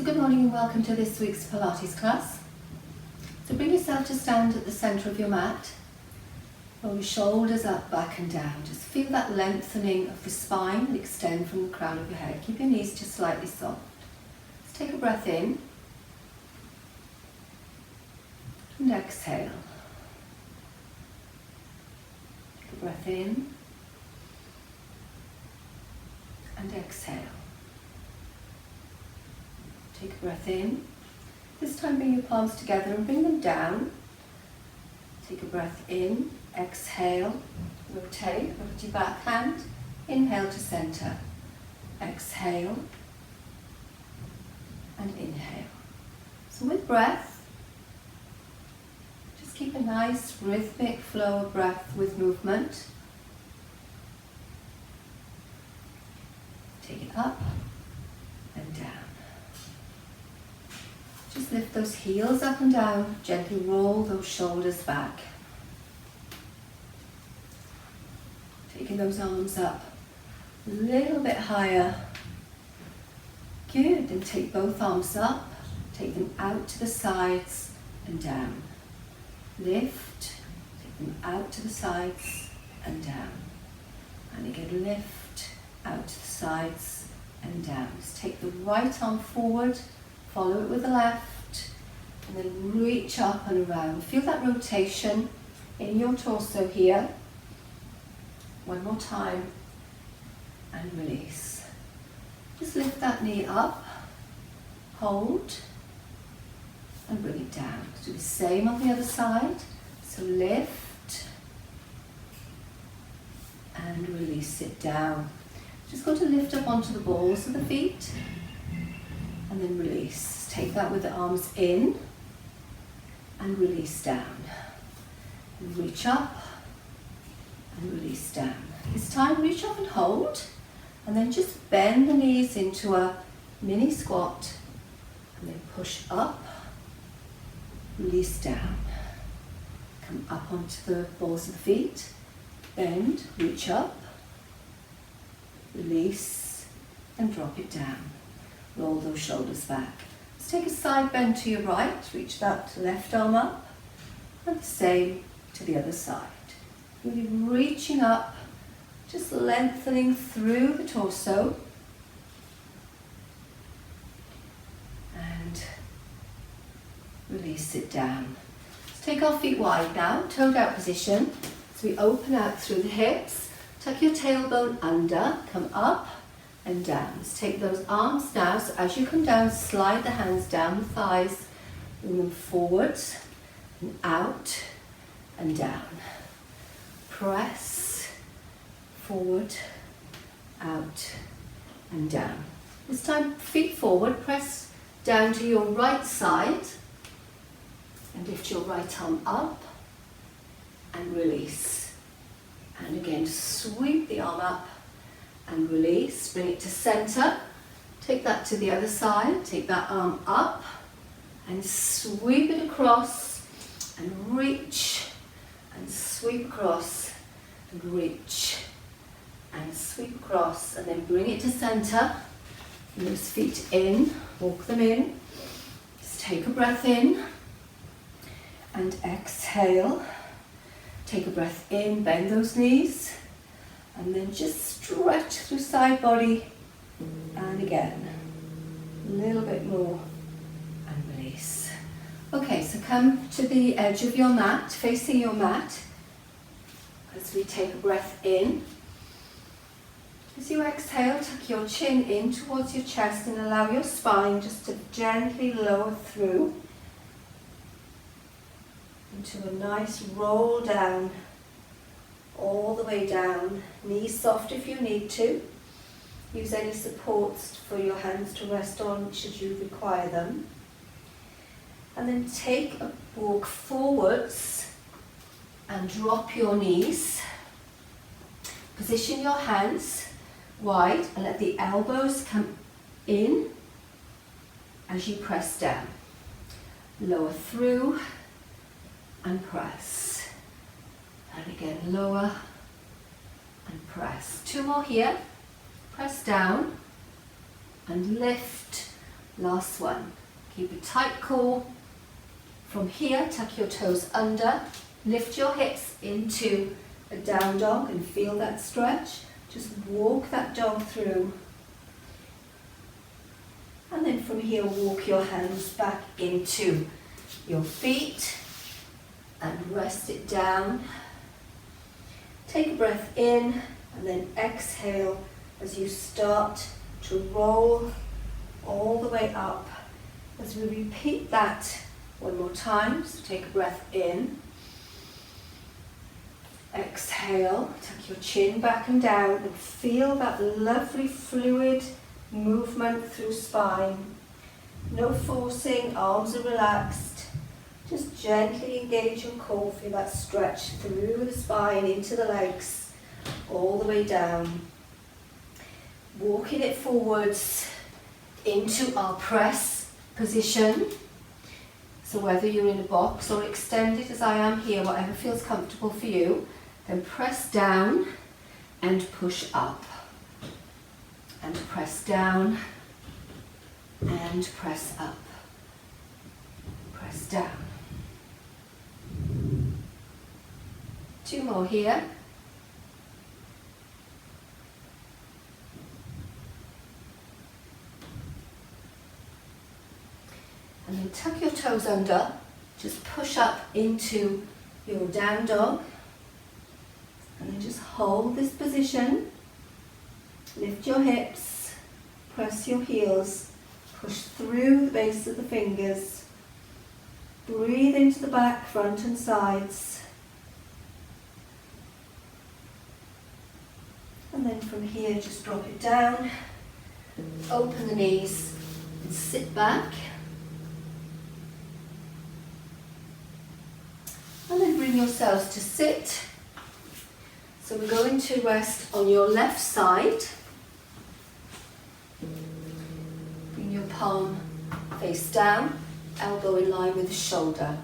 good morning and welcome to this week's Pilates class. So bring yourself to stand at the centre of your mat. Roll your shoulders up, back and down. Just feel that lengthening of the spine and extend from the crown of your head. Keep your knees just slightly soft. Let's take a breath in and exhale. Take a breath in and exhale. Take a breath in. This time bring your palms together and bring them down. Take a breath in, exhale, rotate, lift your back hand, inhale to center, exhale and inhale. So with breath, just keep a nice rhythmic flow of breath with movement. Take it up and down. Just lift those heels up and down, gently roll those shoulders back. Taking those arms up a little bit higher. Good, and take both arms up, take them out to the sides and down. Lift, take them out to the sides and down. And again, lift, out to the sides and down. Just take the right arm forward, follow it with the left, and then reach up and around. Feel that rotation in your torso here. One more time, and release. Just lift that knee up, hold, and bring it down. Do the same on the other side. So lift, and release it down. Just going to lift up onto the balls of the feet, and then release. Take that with the arms in and release down. And reach up and release down. This time reach up and hold, and then just bend the knees into a mini squat and then push up, release down. Come up onto the balls of the feet, bend, reach up, release and drop it down. Roll those shoulders back. Let's take a side bend to your right, reach that left arm up, and the same to the other side. Really reaching up, just lengthening through the torso, and release it down. Let's take our feet wide now, toed out position. So we open out through the hips, tuck your tailbone under, come up, and down. Let's take those arms now, so as you come down, slide the hands down the thighs, bring them forwards and out and down. Press forward, out and down. This time, feet forward, press down to your right side and lift your right arm up and release. And again, sweep the arm up and release, bring it to center, take that to the other side, take that arm up and sweep it across and reach and sweep across and reach and sweep across, and then bring it to center, those feet in, walk them in, just take a breath in and exhale, take a breath in, bend those knees, and then just stretch through side body, and again, a little bit more, and release. Okay, so come to the edge of your mat, facing your mat, as we take a breath in. As you exhale, tuck your chin in towards your chest and allow your spine just to gently lower through into a nice roll down, all the way down, knees soft if you need to. Use any supports for your hands to rest on should you require them. And then take a walk forwards and drop your knees. Position your hands wide and let the elbows come in as you press down. Lower through and press. And again, lower and press. Two more here. Press down and lift Last one. Keep a tight core. From here, tuck your toes under. Lift your hips into a down dog and feel that stretch. Just walk that dog through. And then from here, walk your hands back into your feet and rest it down. Take a breath in and then exhale as you start to roll all the way up. As we repeat that one more time, so take a breath in. Exhale, tuck your chin back and down and feel that lovely fluid movement through spine. No forcing, arms are relaxed. Just gently engage your core, feel that stretch through the spine, into the legs, all the way down. Walking it forwards into our press position. So whether you're in a box or extended as I am here, whatever feels comfortable for you, then press down and push up. And press down and press up. Press down. 2 more here. And then tuck your toes under. Just push up into your down dog. And then just hold this position. Lift your hips. Press your heels. Push through the base of the fingers. Breathe into the back, front and sides. And then from here, just drop it down. Open the knees and sit back. And then bring yourselves to sit. So we're going to rest on your left side. Bring your palm face down, elbow in line with the shoulder.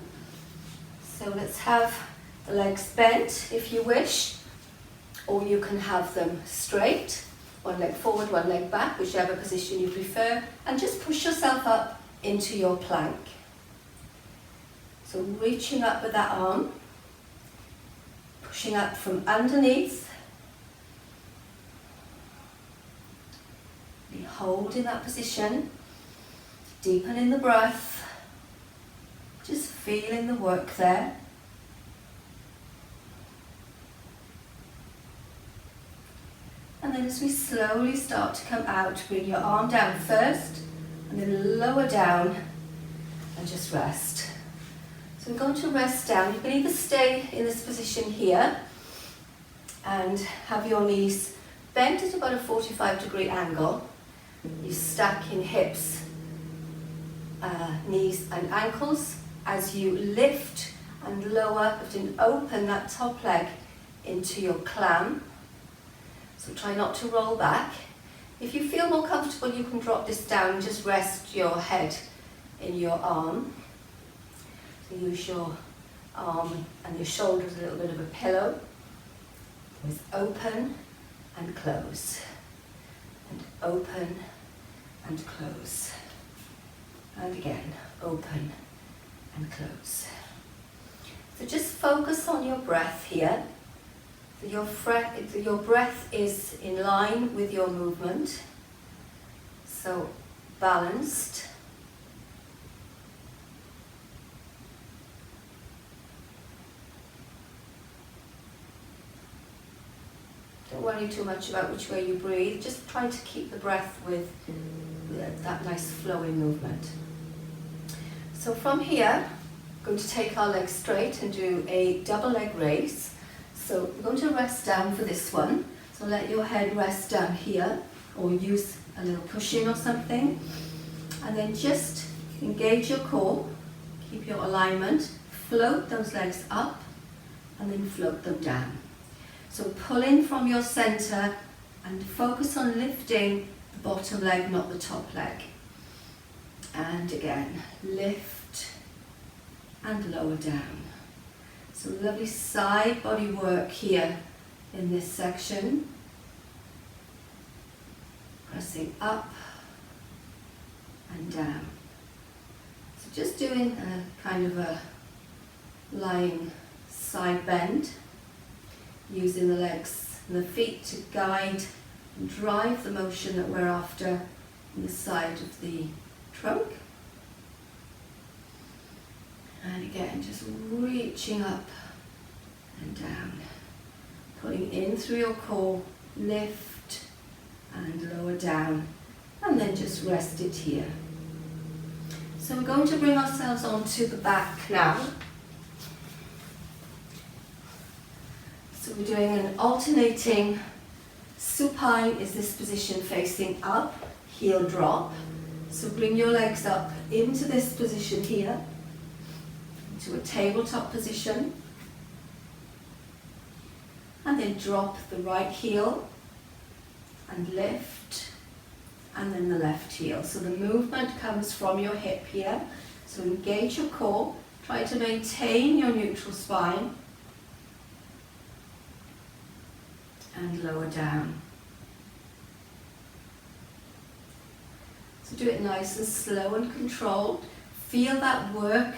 So let's have the legs bent if you wish, or you can have them straight. One leg forward, one leg back, whichever position you prefer, and just push yourself up into your plank. So reaching up with that arm, pushing up from underneath. We hold in that position, deepening the breath, just feeling the work there. And then as we slowly start to come out, bring your arm down first, and then lower down, and just rest. So we're going to rest down. You can either stay in this position here and have your knees bent at about a 45-degree angle. You stack in hips, knees and ankles as you lift and lower and open that top leg into your clam. So try not to roll back. If you feel more comfortable, you can drop this down and just rest your head in your arm. So use your arm and your shoulder as a little bit of a pillow. With open and close. And open and close. And again, open and close. So just focus on your breath here. So your breath is in line with your movement. So balanced. Don't worry too much about which way you breathe. Just try to keep the breath with that nice flowing movement. So from here, we're going to take our legs straight and do a double leg raise. So we're going to rest down for this one. So let your head rest down here, or use a little cushion or something. And then just engage your core, keep your alignment, float those legs up, and then float them down. So pull in from your center and focus on lifting the bottom leg, not the top leg. And again, lift and lower down. So lovely side body work here in this section. Pressing up and down. So just doing a kind of a lying side bend, using the legs and the feet to guide and drive the motion that we're after in the side of the trunk. And again, just reaching up and down, pulling in through your core, lift and lower down, and then just rest it here. So we're going to bring ourselves onto the back now. So we're doing an alternating supine, is this position facing up, heel drop. So bring your legs up into this position here, into a tabletop position, and then drop the right heel and lift, and then the left heel. So the movement comes from your hip here. So engage your core, try to maintain your neutral spine, and lower down. So do it nice and slow and controlled. Feel that work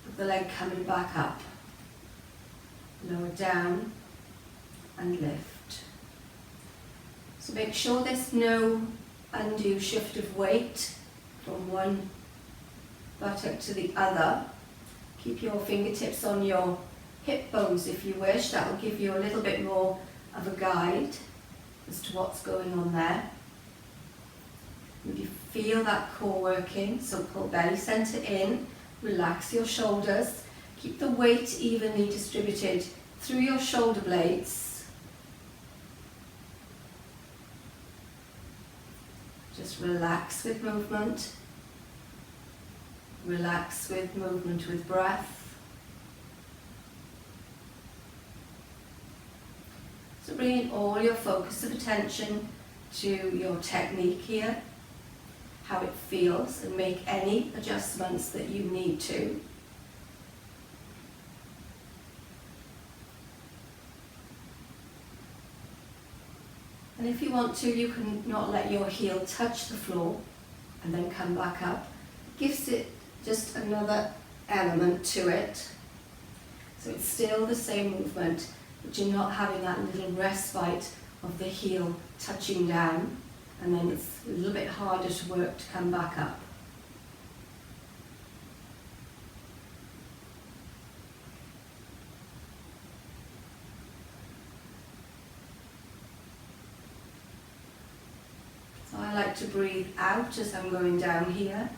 of the leg coming back up. Lower down and lift. So make sure there's no undue shift of weight from one buttock to the other. Keep your fingertips on your hip bones if you wish. That will give you a little bit more of a guide as to what's going on there. If you feel that core working, so pull belly center in, relax your shoulders, keep the weight evenly distributed through your shoulder blades. Just relax with movement. Relax with movement with breath. So bringing all your focus of attention to your technique here, how it feels, and make any adjustments that you need to. And if you want to, you can not let your heel touch the floor and then come back up. Gives it just another element to it. So it's still the same movement, but you're not having that little respite of the heel touching down, and then it's a little bit harder to work to come back up. So I like to breathe out as I'm going down here,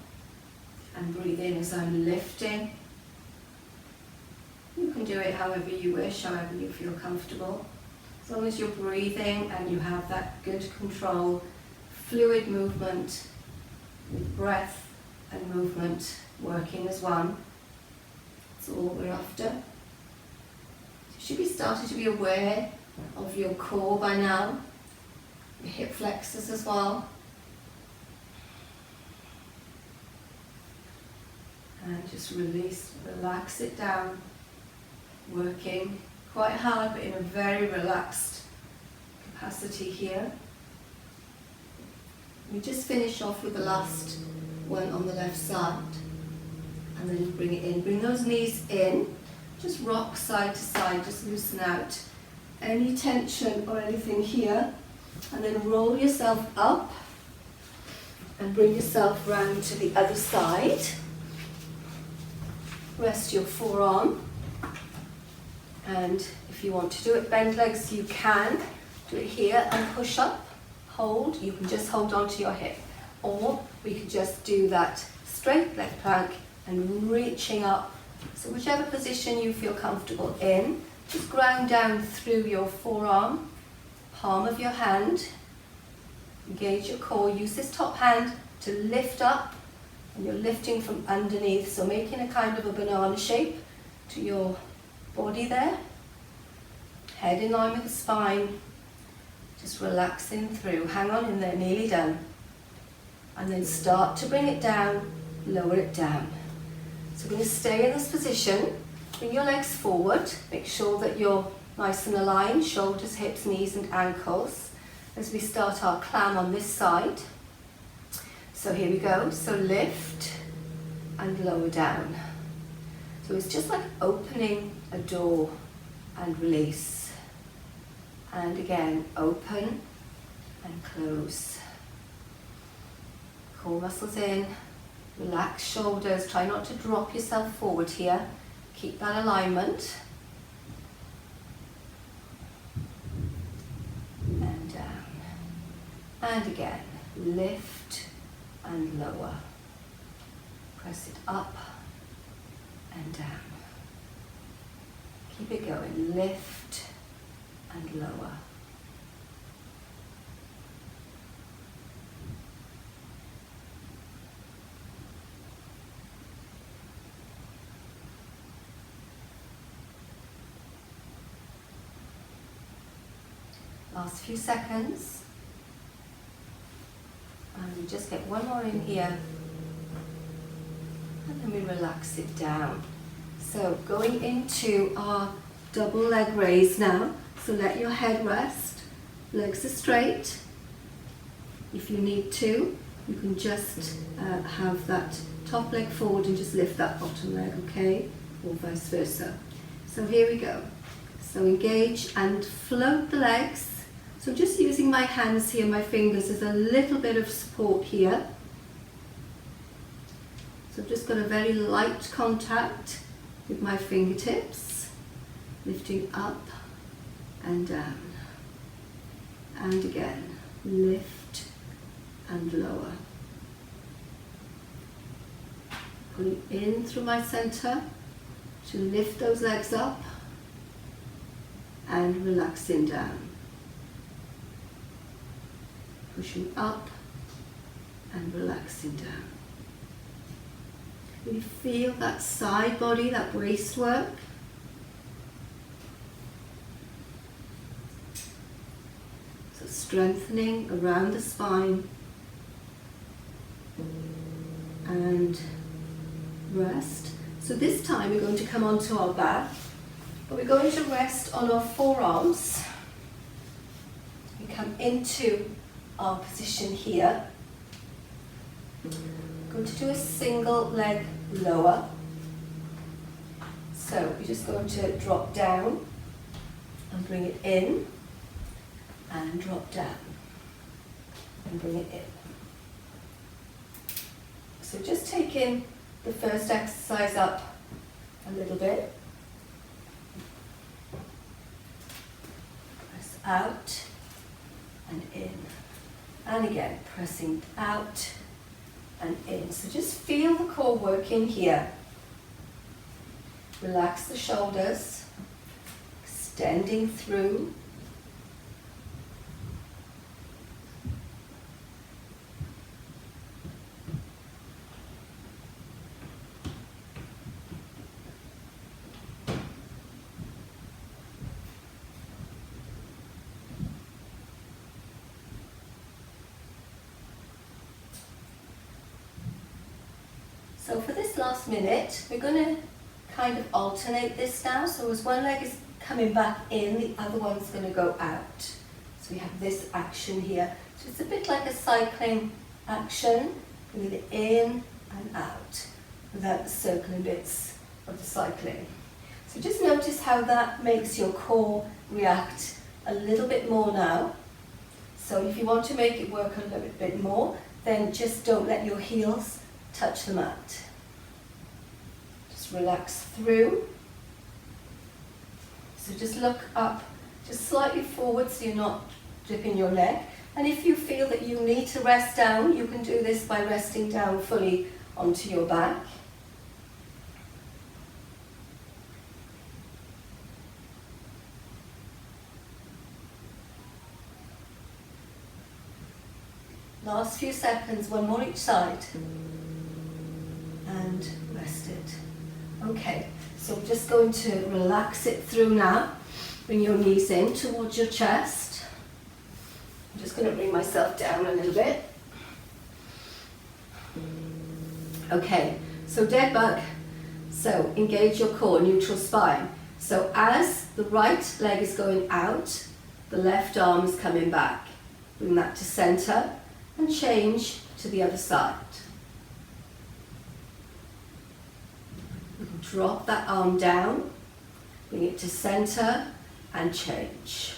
and breathe in as I'm lifting. You can do it however you wish, however you feel comfortable. As long as you're breathing and you have that good control, fluid movement with breath and movement working as one. That's all we're after. You should be starting to be aware of your core by now, your hip flexors as well. And just release, relax it down. Working quite hard, but in a very relaxed capacity here. We just finish off with the last one on the left side, and then bring it in. Bring those knees in, just rock side to side, just loosen out any tension or anything here, and then roll yourself up and bring yourself round to the other side. Rest your forearm. And if you want to do it bend legs, you can do it here and push up, hold. You can just hold on to your hip, or we could just do that straight leg plank and reaching up. So whichever position you feel comfortable in, just ground down through your forearm, palm of your hand, engage your core, use this top hand to lift up, and you're lifting from underneath, so making a kind of a banana shape to your body there, head in line with the spine, just relaxing through, hang on in there, nearly done, and then start to bring it down, lower it down. So we're going to stay in this position, bring your legs forward, make sure that you're nice and aligned, shoulders, hips, knees and ankles, as we start our climb on this side. So here we go. So lift and lower down. So it's just like opening a door and release. And again, open and close. Core muscles in, relax shoulders, try not to drop yourself forward here. Keep that alignment. And down. And again, lift and lower. Press it up and down. Keep it going, lift and lower. Last few seconds. And we just get one more in here. And then we relax it down. So going into our double leg raise now. So let your head rest. Legs are straight. If you need to, you can just have that top leg forward and just lift that bottom leg, okay? Or vice versa. So here we go. So engage and float the legs. So just using my hands here, my fingers, as a little bit of support here. So I've just got a very light contact with my fingertips, lifting up and down. And again, lift and lower. Pulling in through my center to lift those legs up and relaxing down. Pushing up and relaxing down. Really feel that side body, that waist work. So strengthening around the spine and rest. So this time we're going to come onto our back, but we're going to rest on our forearms. We come into our position here. We're going to do a single leg lower. So we're just going to drop down and bring it in and drop down and bring it in. So just taking the first exercise up a little bit. Press out and in. And again, pressing out and in. So just feel the core working here. Relax the shoulders, extending through. So for this last minute, we're going to kind of alternate this now. So as one leg is coming back in, the other one's going to go out. So we have this action here. So it's a bit like a cycling action, with it in and out, without the circling bits of the cycling. So just notice how that makes your core react a little bit more now. So if you want to make it work a little bit more, then just don't let your heels touch the mat. Just relax through. So just look up, just slightly forward so you're not dipping your leg. And if you feel that you need to rest down, you can do this by resting down fully onto your back. Last few seconds, one more each side. And rest it. Okay, so I'm just going to relax it through now. Bring your knees in towards your chest. I'm just going to bring myself down a little bit. Okay, so dead bug. So engage your core, neutral spine. So as the right leg is going out, the left arm is coming back. Bring that to center and change to the other side. Drop that arm down, bring it to center and change.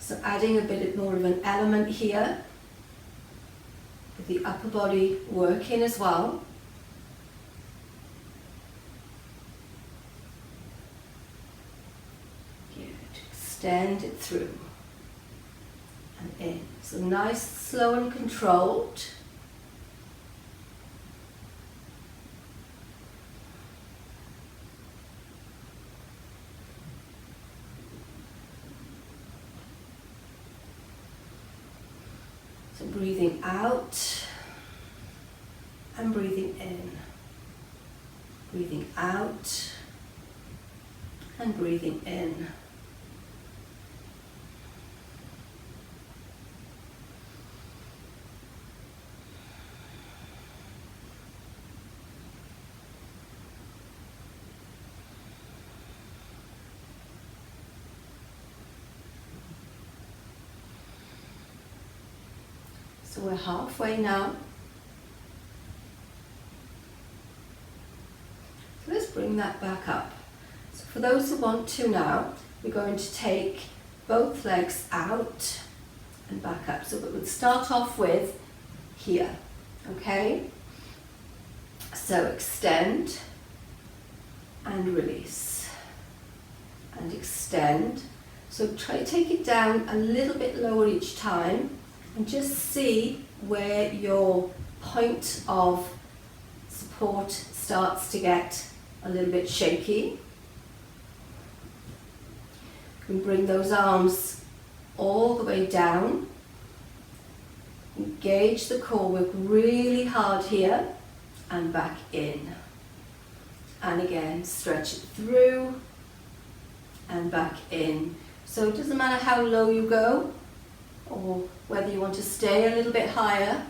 So adding a bit more of an element here, with the upper body working as well. Good. Extend it through and in. So nice, slow and controlled. So breathing out and breathing in. Breathing out and breathing in. So we're halfway now. So let's bring that back up. So for those who want to now, we're going to take both legs out and back up. So we'll start off with here, okay? So extend and release and extend. So try to take it down a little bit lower each time. And just see where your point of support starts to get a little bit shaky. You can bring those arms all the way down. Engage the core, work really hard here and back in. And again, stretch it through and back in. So it doesn't matter how low you go, or whether you want to stay a little bit higher,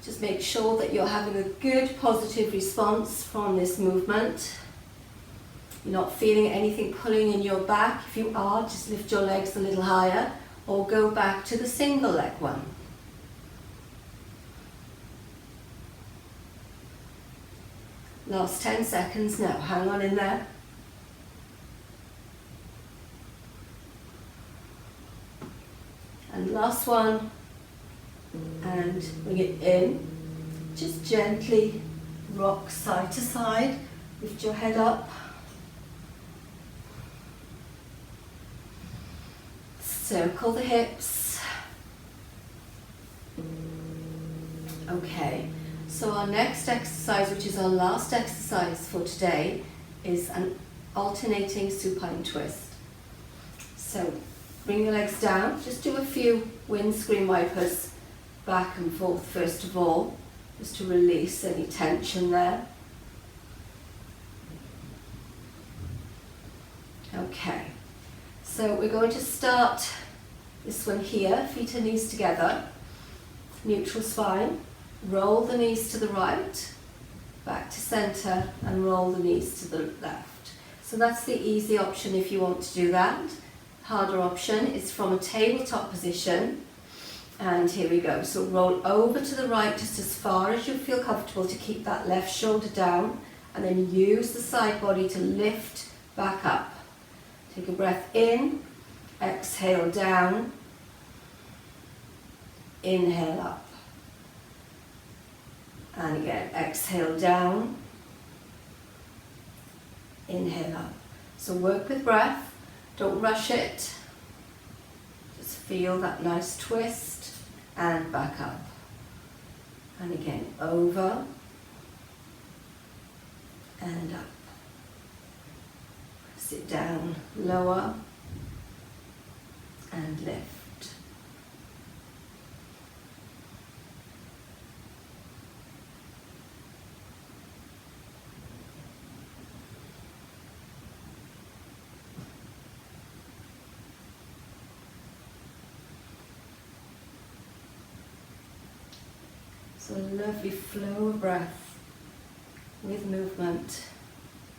just make sure that you're having a good positive response from this movement. You're not feeling anything pulling in your back. If you are, just lift your legs a little higher or go back to the single leg one. Last 10 seconds now, hang on in there. And last one, and bring it in. Just gently rock side to side, lift your head up. Circle the hips. Okay, so our next exercise, which is our last exercise for today, is an alternating supine twist. So bring your legs down, just do a few windscreen wipers back and forth first of all, just to release any tension there. Okay, so we're going to start this one here, feet and knees together, neutral spine, roll the knees to the right, back to center and roll the knees to the left. So that's the easy option if you want to do that. Harder option is from a tabletop position, and here we go. So roll over to the right just as far as you feel comfortable to keep that left shoulder down, and then use the side body to lift back up. Take a breath in, exhale down, inhale up, and again exhale down, inhale up. So work with breath. Don't rush it, just feel that nice twist and back up. And again, over and up. Sit down, lower and lift. So a lovely flow of breath with movement,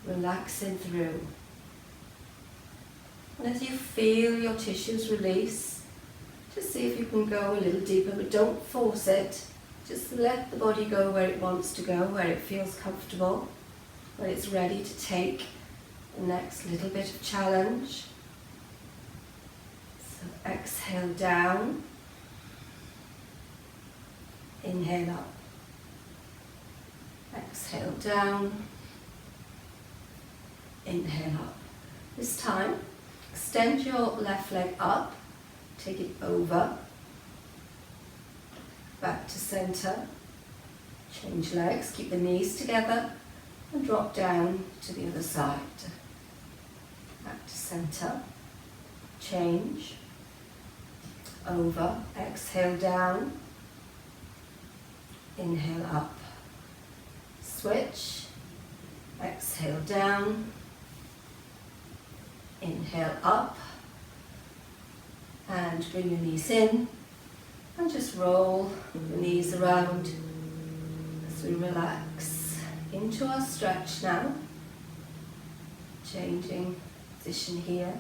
relaxing through. And as you feel your tissues release, Just see if you can go a little deeper, but don't force it. Just let the body go where it wants to go, where it feels comfortable, where it's ready to take the next little bit of challenge. So exhale down, inhale up. Exhale down, inhale up. This time, extend your left leg up, take it over, back to center, change legs, keep the knees together and drop down to the other side. Back to center, change, over, exhale down, inhale up, switch, exhale down, inhale up, and bring your knees in and just roll the knees around as we relax into our stretch now. Changing position here.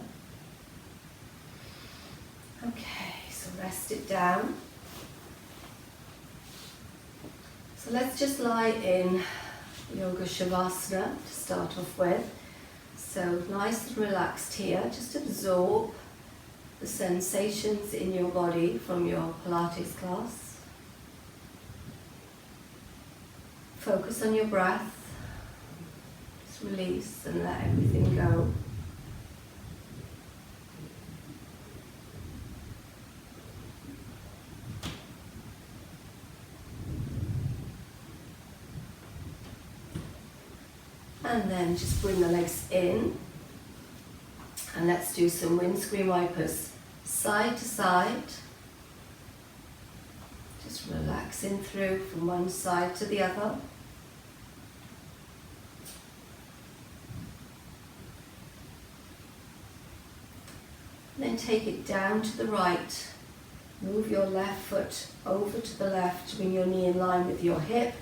Okay, so rest it down. So let's just lie in Yoga Shavasana to start off with. So nice and relaxed here, just absorb the sensations in your body from your Pilates class. Focus on your breath, just release and let everything go. And then just bring the legs in and let's do some windscreen wipers side to side. Just relaxing through from one side to the other. Then take it down to the right. Move your left foot over to the left, bring your knee in line with your hip.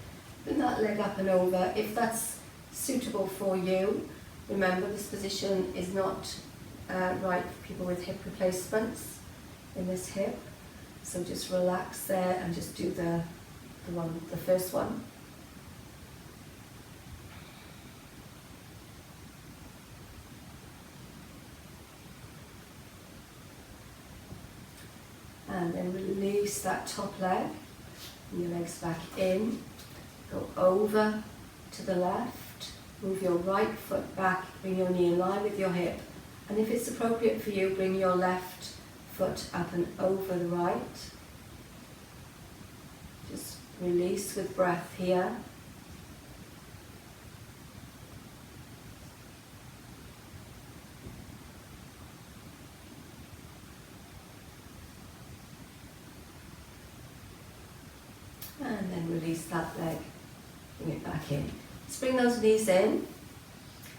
Bring that leg up and over if that's suitable for you. Remember, this position is not right for people with hip replacements in this hip. So just relax there and just do the first one. And then release that top leg. Bring your legs back in. Go over to the left. Move your right foot back. Bring your knee in line with your hip. And if it's appropriate for you, bring your left foot up and over the right. Just release with breath here. And then release that leg. Bring it back in. Just bring those knees in.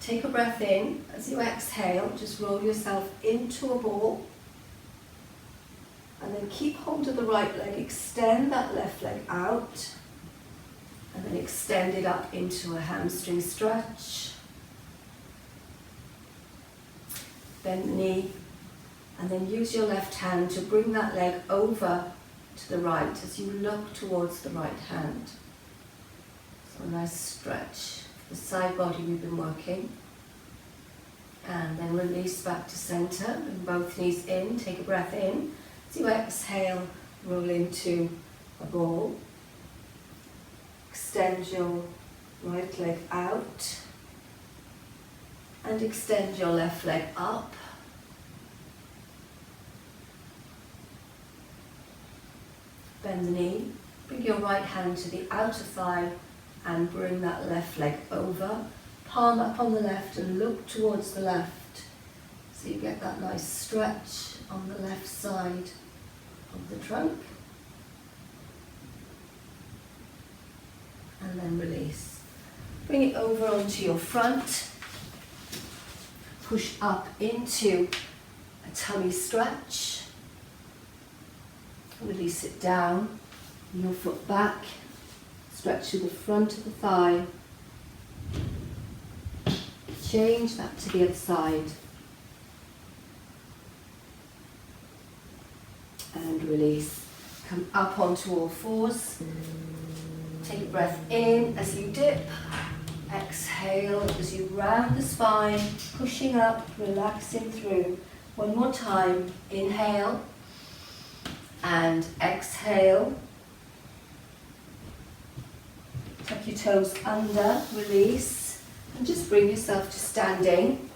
Take a breath in. As you exhale, just roll yourself into a ball. And then keep hold of the right leg. Extend that left leg out. And then extend it up into a hamstring stretch. Bend the knee. And then use your left hand to bring that leg over to the right as you look towards the right hand. So a nice stretch. The side body we've been working. And then release back to center. Bring both knees in. Take a breath in. As you exhale, roll into a ball. Extend your right leg out. And extend your left leg up. Bend the knee. Bring your right hand to the outer thigh. And bring that left leg over, palm up on the left and look towards the left. So you get that nice stretch on the left side of the trunk. And then release. Bring it over onto your front. Push up into a tummy stretch. Release it down. Bring your foot back. Stretch to the front of the thigh. Change that to the other side. and release. Come up onto all fours. Take a breath in as you dip. Exhale as you round the spine, pushing up, relaxing through. One more time. Inhale and exhale. Tuck your toes under, release, and just bring yourself to standing.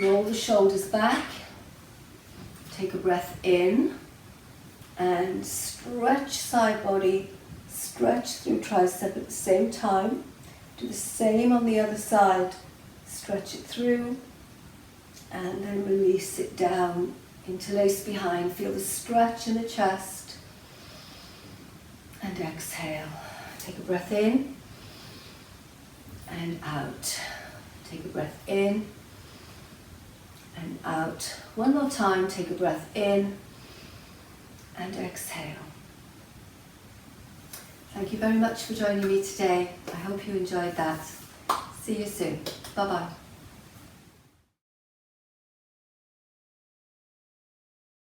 Roll the shoulders back. Take a breath in and stretch side body, stretch through tricep at the same time. Do the same on the other side. Stretch it through and then release it down. Interlace behind. Feel the stretch in the chest. And exhale. Take a breath in and out. Take a breath in and out. One more time. Take a breath in and exhale. Thank you very much for joining me today. I hope you enjoyed that. See you soon. Bye-bye.